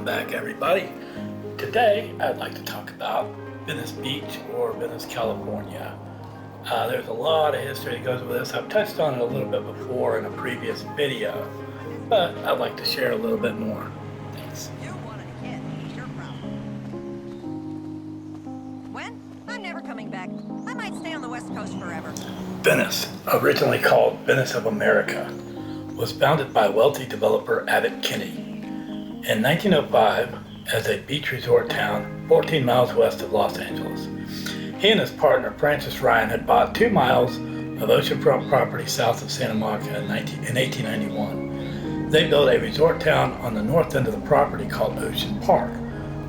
back, everybody. Today I'd like to talk about Venice Beach, or Venice, California. There's a lot of history that goes with this. I've touched on it a little bit before in a previous video, but I'd like to share a little bit more. Thanks. You wanted a kid. It's your problem. When? I'm never coming back. I might stay on the West Coast forever. Venice, originally called Venice of America, was founded by wealthy developer Abbott Kinney in 1905 as a beach resort town 14 miles west of Los Angeles. He and his partner Francis Ryan had bought 2 miles of oceanfront property south of Santa Monica in 1891. They built a resort town on the north end of the property called Ocean Park,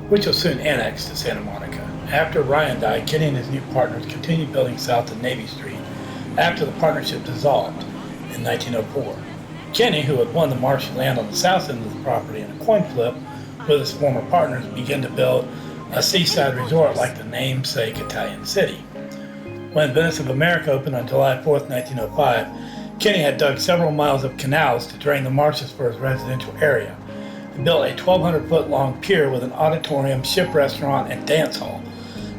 which was soon annexed to Santa Monica. After Ryan died, Kinney and his new partners continued building south of Navy Street after the partnership dissolved in 1904. Kinney, who had won the Marsh land on the south end of the property in a coin flip with his former partners, began to build a seaside resort like the namesake Italian city. When Venice of America opened on July 4th, 1905, Kinney had dug several miles of canals to drain the marshes for his residential area. He built a 1,200-foot-long pier with an auditorium, ship restaurant, and dance hall,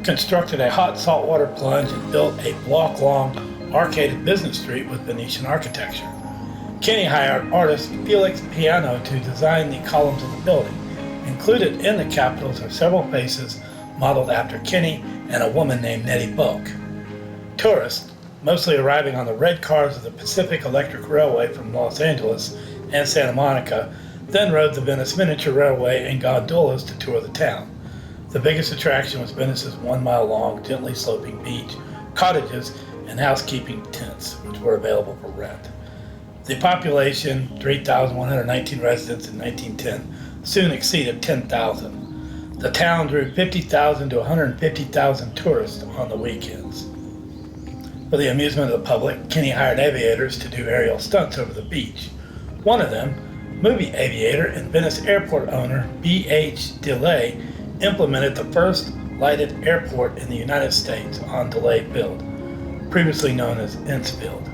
constructed a hot saltwater plunge, and built a block-long arcaded business street with Venetian architecture. Kinney hired artist Felix Piano to design the columns of the building. Included in the capitals are several faces modeled after Kinney and a woman named Nettie Bulk. Tourists, mostly arriving on the red cars of the Pacific Electric Railway from Los Angeles and Santa Monica, then rode the Venice Miniature Railway in gondolas to tour the town. The biggest attraction was Venice's 1-mile-long, gently sloping beach, cottages, and housekeeping tents, which were available for rent. The population, 3,119 residents in 1910, soon exceeded 10,000. The town drew 50,000 to 150,000 tourists on the weekends. For the amusement of the public, Kinney hired aviators to do aerial stunts over the beach. One of them, movie aviator and Venice airport owner B.H. DeLay, implemented the first lighted airport in the United States on DeLay Field, previously known as Innsfield.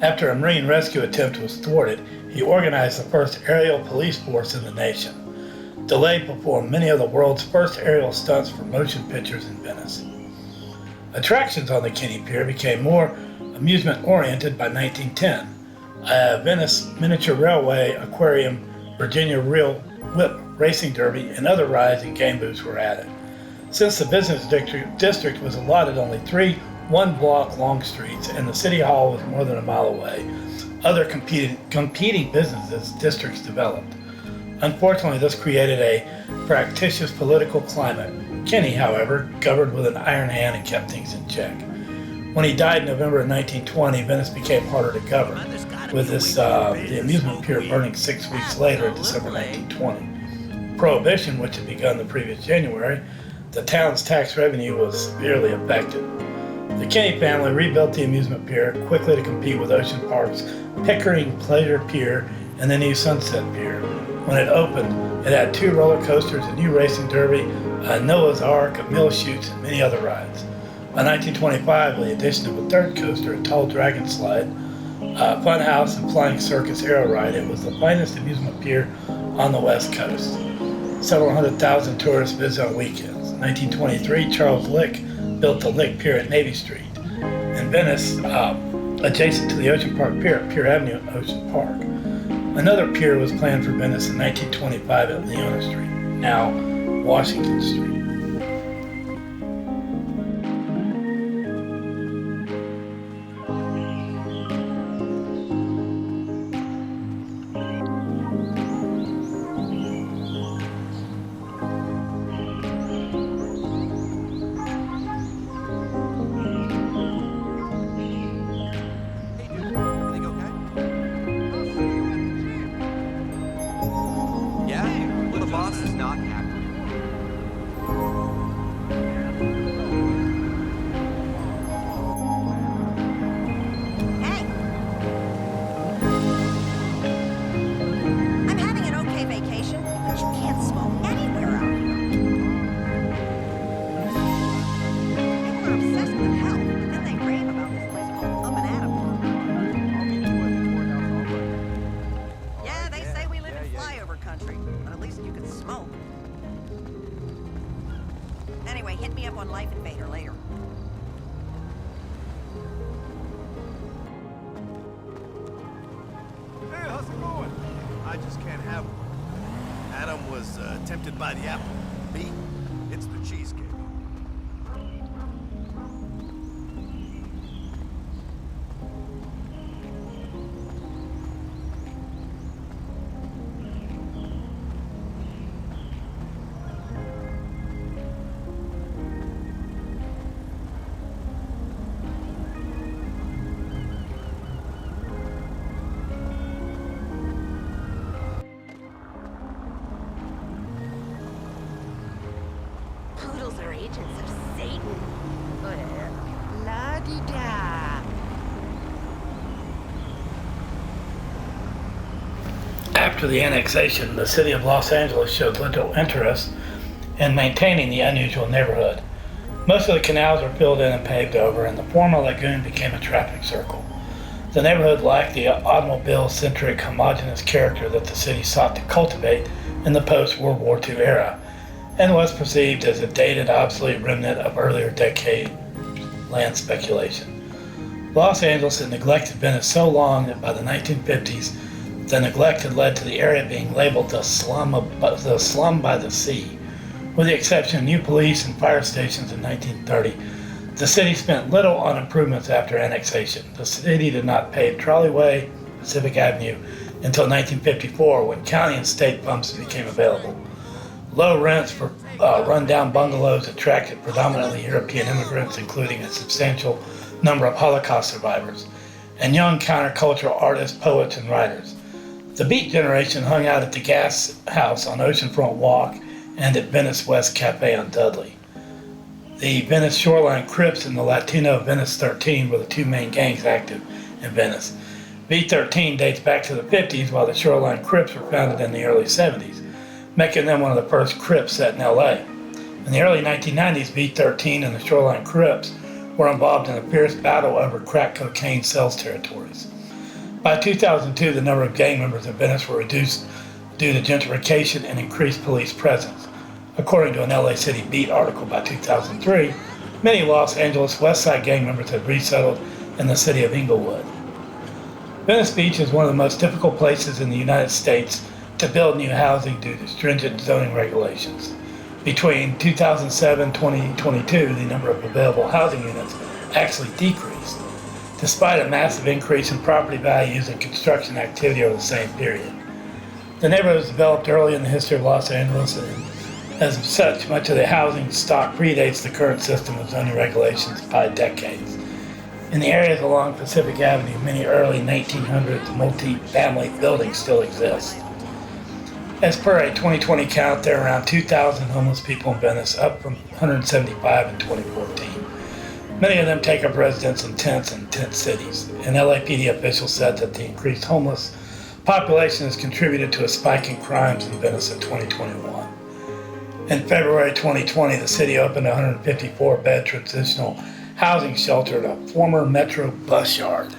After a Marine rescue attempt was thwarted, he organized the first aerial police force in the nation. DeLay performed many of the world's first aerial stunts for motion pictures in Venice. Attractions on the Kinney Pier became more amusement-oriented by 1910. A Venice Miniature Railway, Aquarium, Virginia Reel Whip Racing Derby, and other rides and game booths were added. Since the business district was allotted only 3 one-block-long streets and the city hall was more than a mile away, other competing businesses districts developed. Unfortunately, this created a fractious political climate. Kinney, however, governed with an iron hand and kept things in check. When he died in November of 1920, Venice became harder to govern, with the amusement pier burning 6 weeks later in December 1920. Prohibition, which had begun the previous January, the town's tax revenue was severely affected. The Kinney family rebuilt the amusement pier quickly to compete with Ocean Park's Pickering Pleasure Pier and the new Sunset Pier. When it opened, it had 2 roller coasters, a new racing derby, a Noah's Ark, a mill chutes, and many other rides. By 1925, with the addition of a 3rd coaster, a tall dragon slide, a fun house, and flying circus aero ride, it was the finest amusement pier on the West Coast. Several 100,000 tourists visit on weekends. In 1923, Charles Lick built the Lick Pier at Navy Street. In Venice, adjacent to the Ocean Park Pier at Pier Avenue at Ocean Park. Another pier was planned for Venice in 1925 at Leona Street, now Washington Street. The boss is not happy. Hey! I'm having an okay vacation, but you can't smoke anywhere out here. People are obsessed with health, but then they rave about this place called Up and Adam. Yeah, they say we live in flyover country, but at least you can smoke. Tempted by the apple. Me? It's the cheesecake. Poodles are agents of Satan. La-di-da. After the annexation, the city of Los Angeles showed little interest in maintaining the unusual neighborhood. Most of the canals were filled in and paved over, and the former lagoon became a traffic circle. The neighborhood lacked the automobile-centric, homogeneous character that the city sought to cultivate in the post-World War II era, and was perceived as a dated, obsolete remnant of earlier decade land speculation. Los Angeles had neglected Venice so long that by the 1950s, the neglect had led to the area being labeled the slum by the sea. With the exception of new police and fire stations in 1930, the city spent little on improvements after annexation. The city did not pave Trolleyway, Pacific Avenue until 1954 when county and state funds became available. Low rents for run-down bungalows attracted predominantly European immigrants, including a substantial number of Holocaust survivors, and young countercultural artists, poets, and writers. The Beat generation hung out at the Gas House on Oceanfront Walk and at Venice West Cafe on Dudley. The Venice Shoreline Crips and the Latino Venice 13 were the two main gangs active in Venice. V13 dates back to the 50s, while the Shoreline Crips were founded in the early 70s, making them one of the first Crips set in LA. In the early 1990s, V13 and the Shoreline Crips were involved in a fierce battle over crack cocaine sales territories. By 2002, the number of gang members in Venice were reduced due to gentrification and increased police presence. According to an LA City Beat article by 2003, many Los Angeles West Side gang members had resettled in the city of Inglewood. Venice Beach is one of the most difficult places in the United States to build new housing due to stringent zoning regulations. Between 2007 and 2022, the number of available housing units actually decreased, despite a massive increase in property values and construction activity over the same period. The neighborhood was developed early in the history of Los Angeles, and as such, much of the housing stock predates the current system of zoning regulations by decades. In the areas along Pacific Avenue, many early 1900s multi-family buildings still exist. As per a 2020 count, there are around 2,000 homeless people in Venice, up from 175 in 2014. Many of them take up residence in tents in tent cities. An LAPD official said that the increased homeless population has contributed to a spike in crimes in Venice in 2021. In February 2020, the city opened a 154-bed transitional housing shelter at a former Metro bus yard.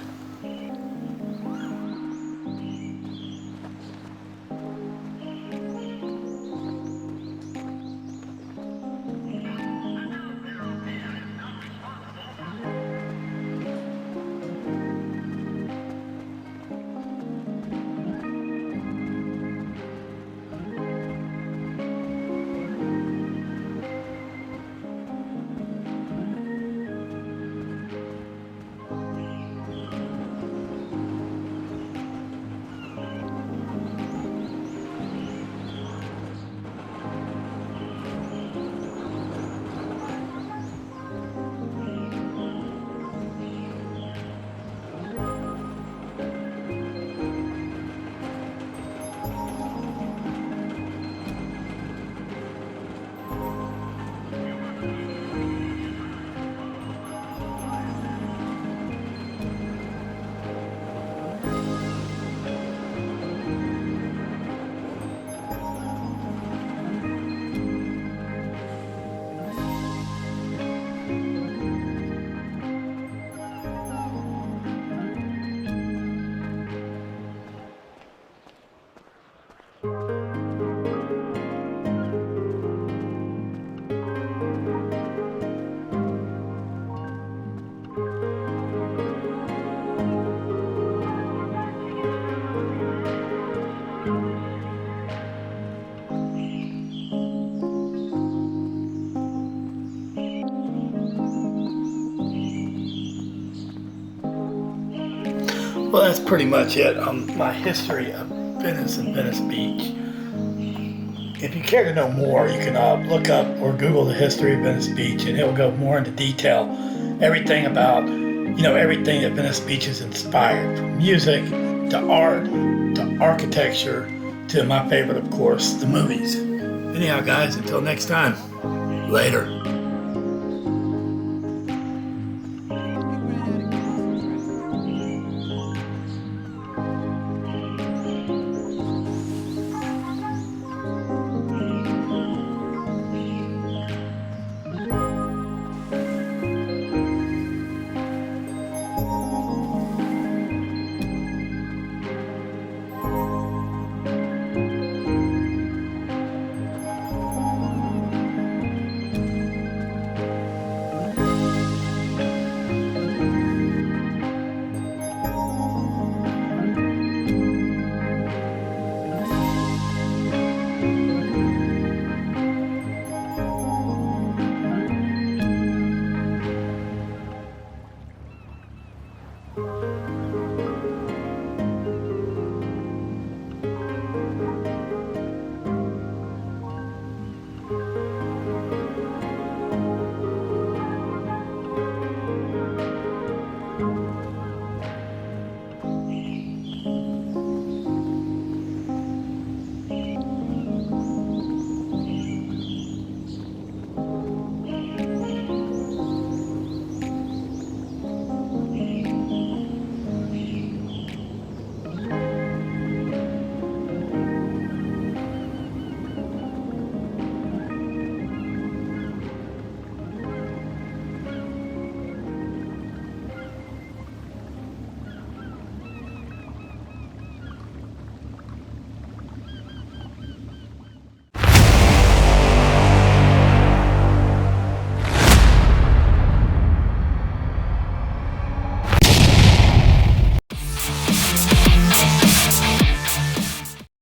Well, that's pretty much it on my history of Venice and Venice Beach. If you care to know more, you can look up or Google the history of Venice Beach, and it'll go more into detail. Everything about, everything that Venice Beach is inspired, from music to art to architecture to my favorite, of course, the movies. Anyhow, guys, until next time, later.